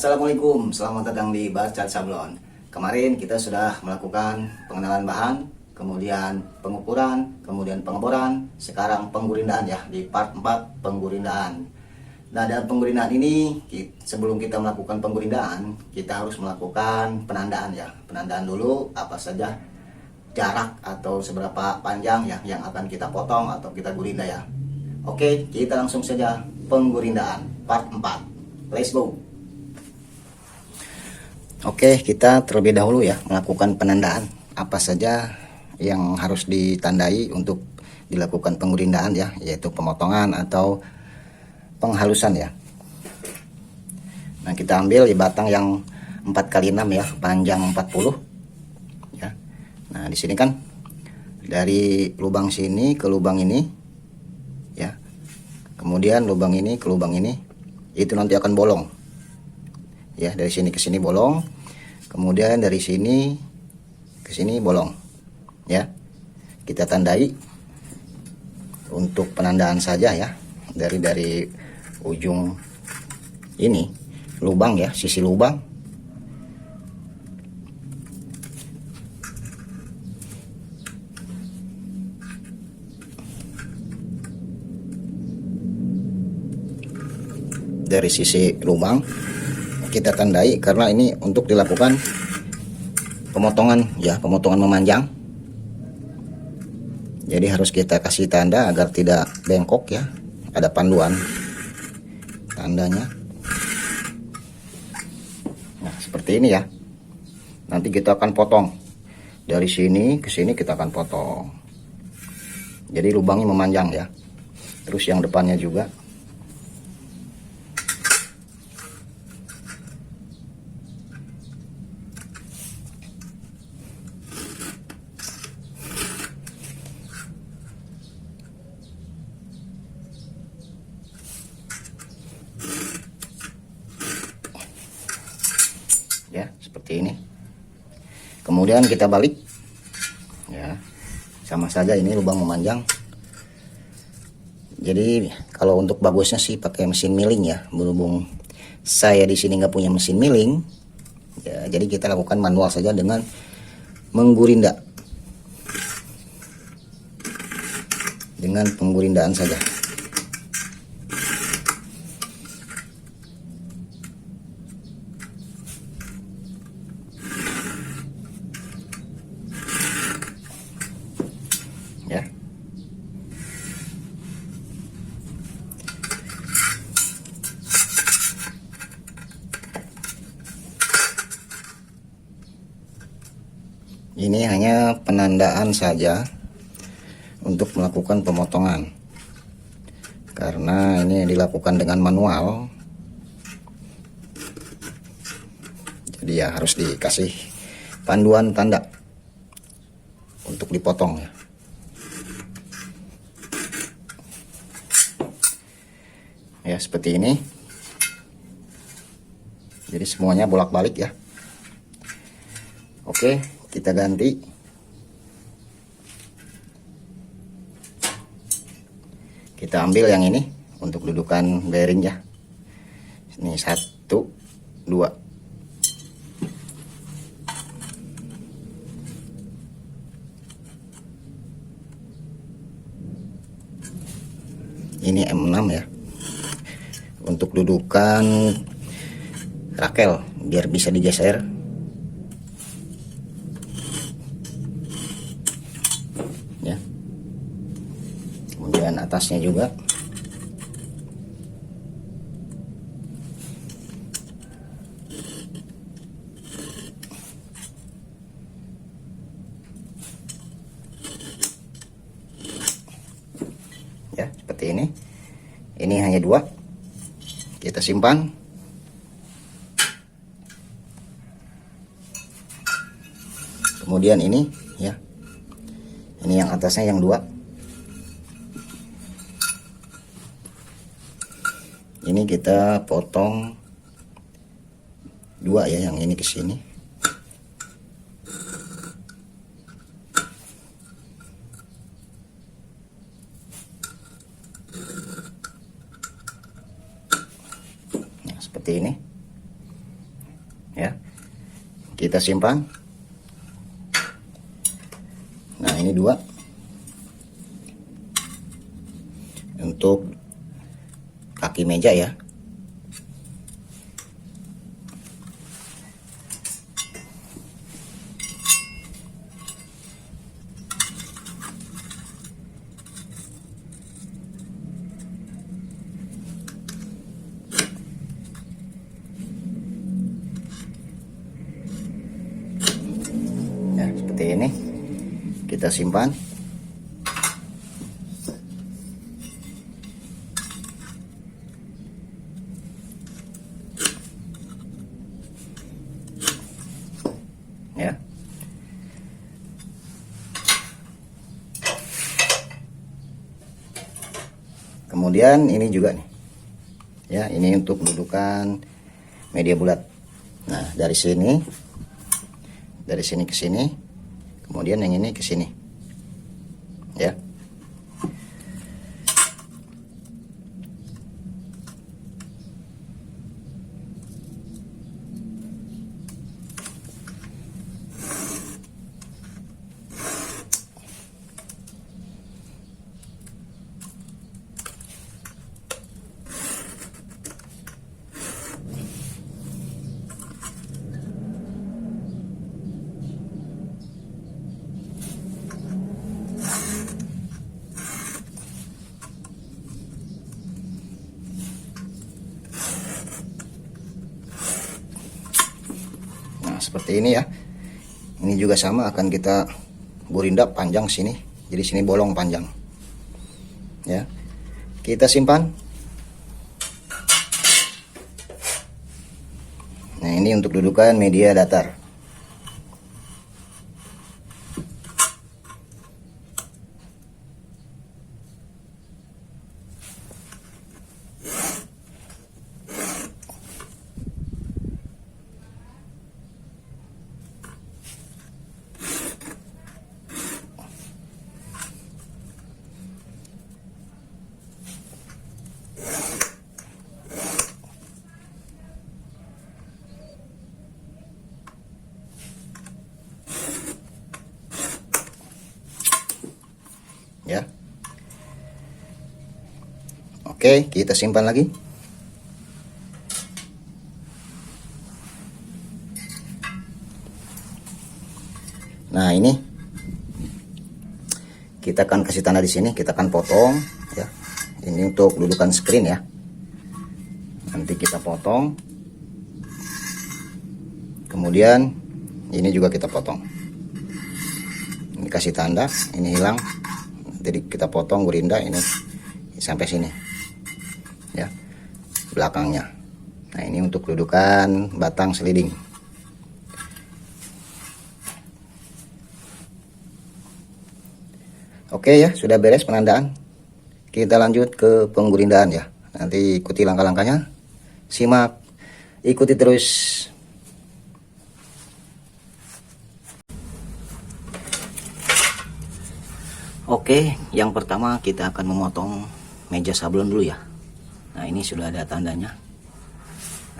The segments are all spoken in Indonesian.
Assalamualaikum, selamat datang di Barcat Sablon. Kemarin kita sudah melakukan pengenalan bahan, kemudian pengukuran, kemudian pengeboran, sekarang penggurindaan ya, di part 4 penggurindaan. Nah, dalam penggurindaan ini, sebelum kita melakukan penggurindaan, kita harus melakukan penandaan ya. Penandaan dulu apa saja jarak atau seberapa panjang ya yang akan kita potong atau kita gurinda ya. Oke, kita langsung saja penggurindaan part 4. Let's go. Oke, kita terlebih dahulu ya melakukan penandaan. Apa saja yang harus ditandai untuk dilakukan penggurindaan ya, yaitu pemotongan atau penghalusan ya. Nah, kita ambil di batang yang 4x6 ya, panjang 40 ya. Nah, di sini kan dari lubang sini ke lubang ini ya. Kemudian lubang ini ke lubang ini itu nanti akan bolong. Ya, dari sini ke sini bolong, kemudian dari sini ke sini bolong ya. Kita tandai untuk penandaan saja ya, dari ujung ini lubang ya, sisi lubang dari sisi lubang kita tandai, karena ini untuk dilakukan pemotongan ya, pemotongan memanjang. Jadi harus kita kasih tanda agar tidak bengkok ya. Ada panduan tandanya. Nah, seperti ini ya. Nanti kita akan potong dari sini ke sini, kita akan potong. Jadi lubangnya memanjang ya. Terus yang depannya juga. Ya, seperti ini. Kemudian kita balik ya, sama saja ini lubang memanjang. Jadi kalau untuk bagusnya sih pakai mesin milling ya, berhubung saya di sini nggak punya mesin milling ya, jadi kita lakukan manual saja dengan menggurinda, dengan penggurindaan saja. Ya. Ini hanya penandaan saja untuk melakukan pemotongan, karena ini dilakukan dengan manual, jadi ya harus dikasih panduan tanda untuk dipotong ya. Ya, seperti ini. Jadi semuanya bolak-balik ya. Oke, kita ganti. Kita ambil yang ini untuk dudukan bearing ya. Ini 1, 2. Ini M6 ya. Untuk dudukan rakel biar bisa digeser ya. Kemudian atasnya juga ya, seperti ini. Ini hanya 2. Kita simpan. Kemudian ini ya, ini yang atasnya yang 2. Ini kita potong 2 ya, yang ini ke sini. Nah, seperti ini. kita simpan. Nah, ini 2 untuk kaki meja ya. Ya, seperti ini kita simpan. Ya. Kemudian ini juga nih. Ya, ini untuk dudukan media bulat. Nah, dari sini ke sini, kemudian yang ini ke sini. Ya. Seperti ini ya. Ini juga sama, akan kita gurinda panjang sini. Jadi sini bolong panjang. Ya. Kita simpan. Nah, ini untuk dudukan media datar. Ya. Oke, kita simpan lagi. Nah, ini kita akan kasih tanda di sini, kita akan potong ya. Ini untuk dudukan screen ya. Nanti kita potong. Kemudian ini juga kita potong. Ini kasih tanda, ini hilang. Jadi kita potong gurinda ini sampai sini ya, belakangnya. Nah, ini untuk dudukan batang sliding. Oke ya, sudah beres penandaan. Kita lanjut ke penggurindaan ya. Nanti ikuti langkah-langkahnya, simak, ikuti terus. Oke, yang pertama kita akan memotong meja sablon dulu ya. Nah, ini sudah ada tandanya.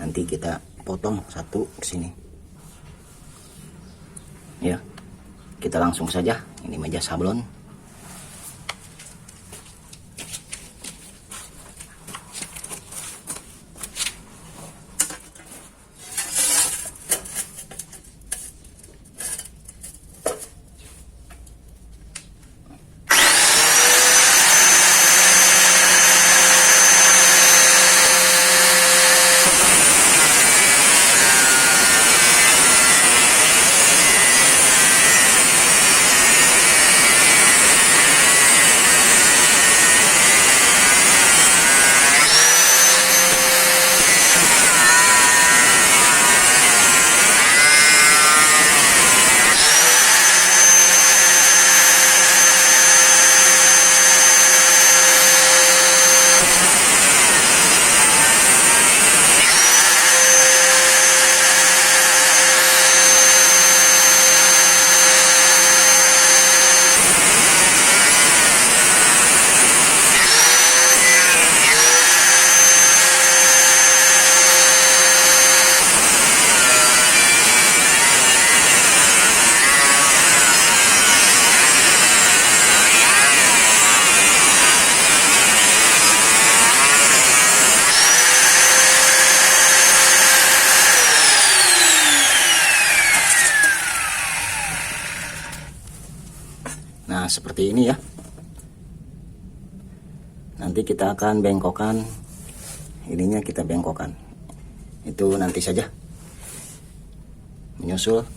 Nanti kita potong satu ke sini. Ya. Kita langsung saja, ini meja sablon. Nah, seperti ini ya. Nanti kita akan bengkokkan ininya, kita bengkokkan. Itu nanti saja. Menyusul